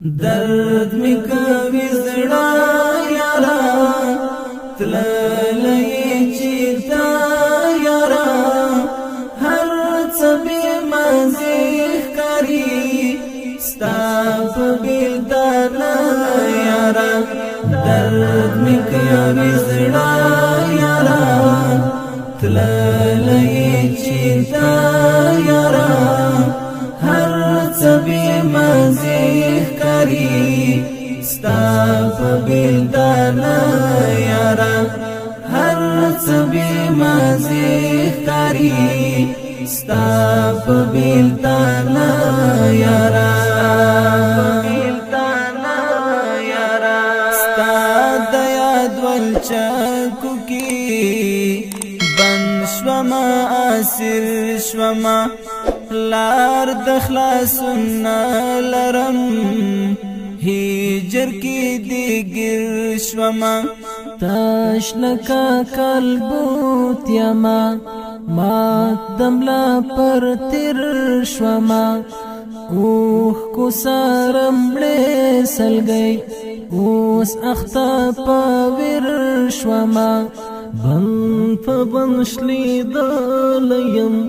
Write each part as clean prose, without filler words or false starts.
درد می کوي زړه یارا تللی چیرته یارا هر څه بې مزې ښکاري ستا په بېلتانه یارا درد می کوي زړه یارا تللی چیرته یارا هر څه بې مزې ستا په بېلتانه یارا هر څه بې مزې ښکاري ستا په بېلتانه یارا ستا د یاد ولچکو کې بند شومه اسیر شومه لار د خلاصون نه لرم هجر کی دیگر شوما تاش لکا کلبوت یما مات دملا پر تیر شوما اوخ کو سارم لے سل گئی اوس اختا پاور شوما بن پا بنشلی دالیم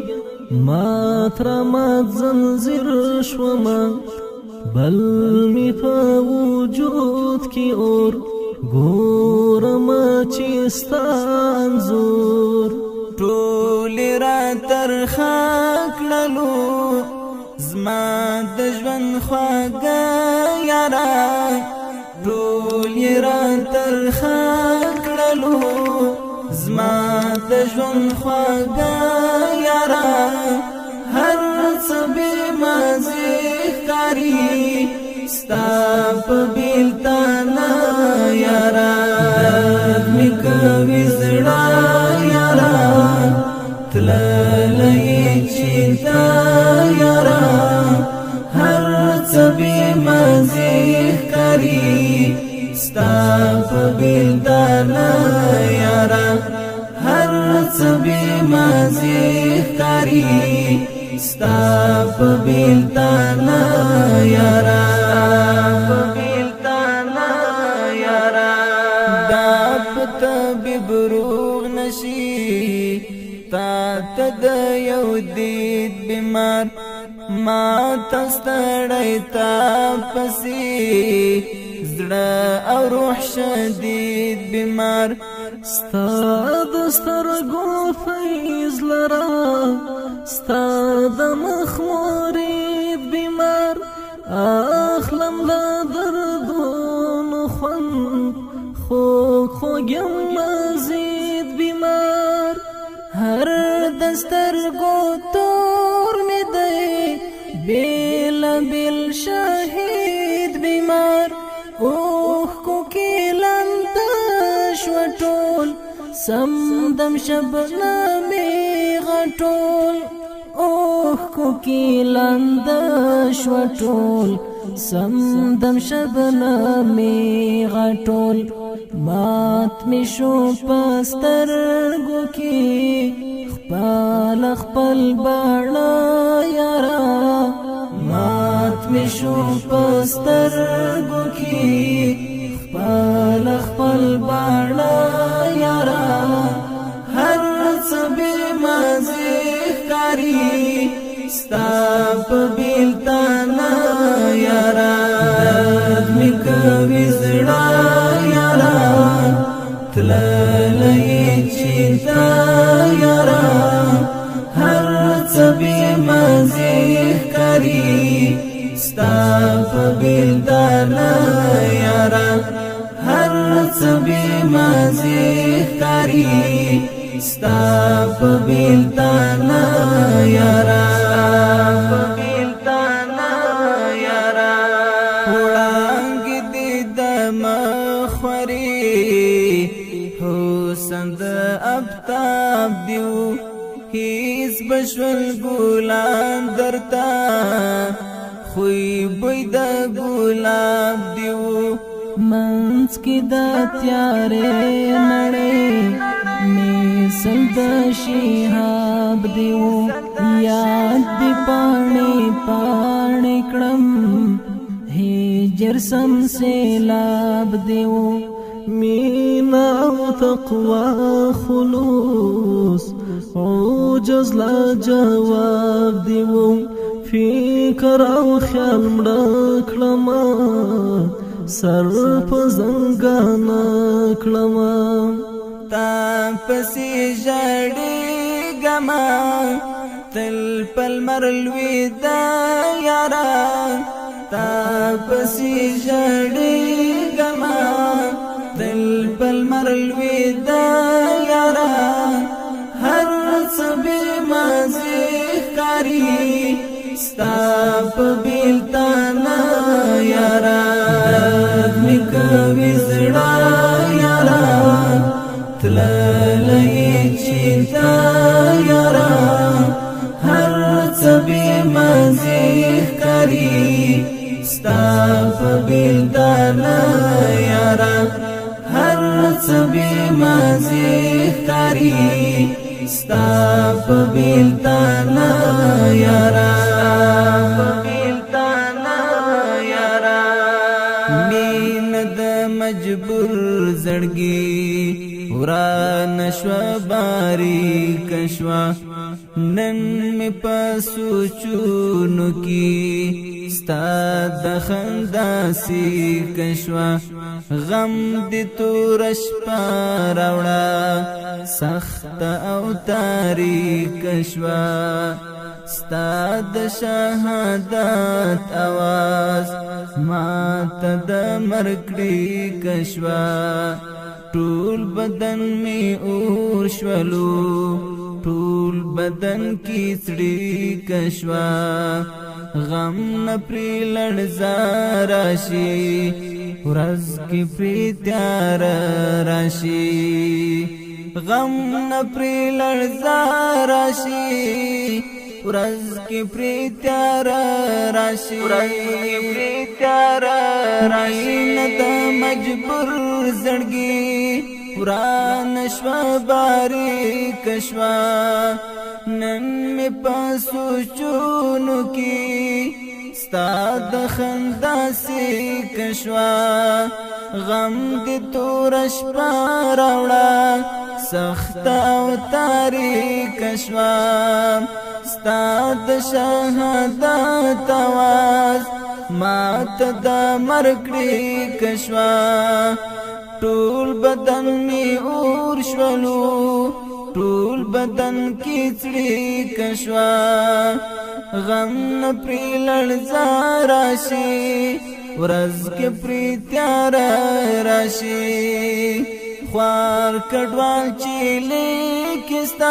مات رامات زنزیر شوما بل می په وجود کی اور ګورم چې ستا انځور ټول را تر خاکللو زما د ژوند خواږه یارا ټول را تر خاکللو زما د ژوند خواږه یارا هر څه بې مزې ستا په بېلتانه یارا درد می کوي زړه یارا تللی چیرته یارا هر څه بې مزې ښکاري ستا په بېلتانه یارا هر څه بې مزې ښکاري ستا په بېلتانه یارا دا په طبیب روغ نشي تا ته د یو دید بیمار ما ته ستړی تا پسې زړه او روح شدید بیمار ستا د سترګو فیض لرا ستا د مخ مرید بیمار اخلم لا دردونو خوند خوږ خوږ یم مزید بیمار هر د سترګو تور می دی بیل بیل شهید بیمار اوخ کو کې لنده شوه ټول سمدم شبنمې غټول اوخ کو کې لنده شوه ټول سمدم شبنمې غټول مات می شو په سترګو کې خپل خپل باڼه یارا مات می شو په سترګو کې خپل خپل باڼه یارا هر څه بې مزې ښکاري ستا په بېلتانه یارا درد می کوي زړه یارا تللی چیرته یارا هر څه بې مزې ښکاري ستا په بېلتانه یارا هر څه بې مزې ښکاري ستا په بېلتانه یارا وړانګې دې د مخوري حسن د افتاب دیو هیڅ بشول ګلان درته خوی بوی د ګلاب دیو منځ کې د تیارې نړۍ مثل د شهاب دیو یاد دی پاڼې پاڼې کړم جرسم سیلاب دیو مینا او تقوا خلوص عجز لا جواب دیو فکر او خیال مړکړما سر په زنګانا کړما تا پسې ژړې ګما تل پل مرلوي دا یارا تا پسې ژړې ګما تل پل مرلوي دا یارا هر څه به مازه کاری ستا په بیلتانا یارا کوي زړه یارا تللې چیتا یارا هر څه به مزه کری ستا په بیلتانا یارا هر څه به مزه کری ستا په بیلتانا یارا مجبور زړګي وران شوا باری کشوا نن می پاسو چونو کی ستا د خندا سی کشوا غم دې تورش پاراوړه سخت او تاریک شوا ستا د شهادت आवाज ما ته د مرګړي کشوا ټول بدن می اور شولو ټول بدن کی سړي کشوا غم نپری لړزا راشي ورځ کی پری تیار راشي غم نپری لړزا راشي ورځ کی پری تیار راشي نت مجبور زړګي وران شوا باری کشوا نن می پاسو چونو کی ستا د خندا سی کشوا غم دې تورش پاراوړه سخت او تاریک شوا ستا د شهادت आवाज ما ته د مرګړي کشوا ټول بدن می اور شولو ټول بدن کی چړي کشوا غم نپری لړزا راشي ورځ کې پری تیار راشي خوار کډوال چې لیکستا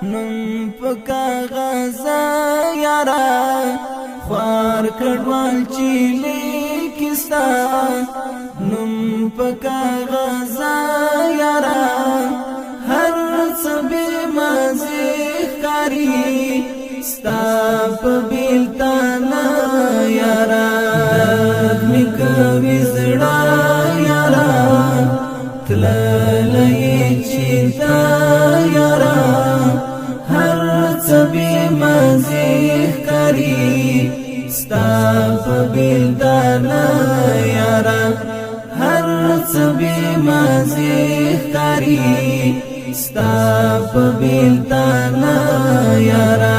نن پکا غزا یارا خوار کډوال چې لیکستا نن پکا غزا یارا هر څه به مزه کاری ستا په بیلتانا یارا می کوي زړه یارا تللې چیتا یارا هر څه به مزه کاری ستا په بیلتانا یارا هر څه به مزه کاری ستا په بیلتانا یارا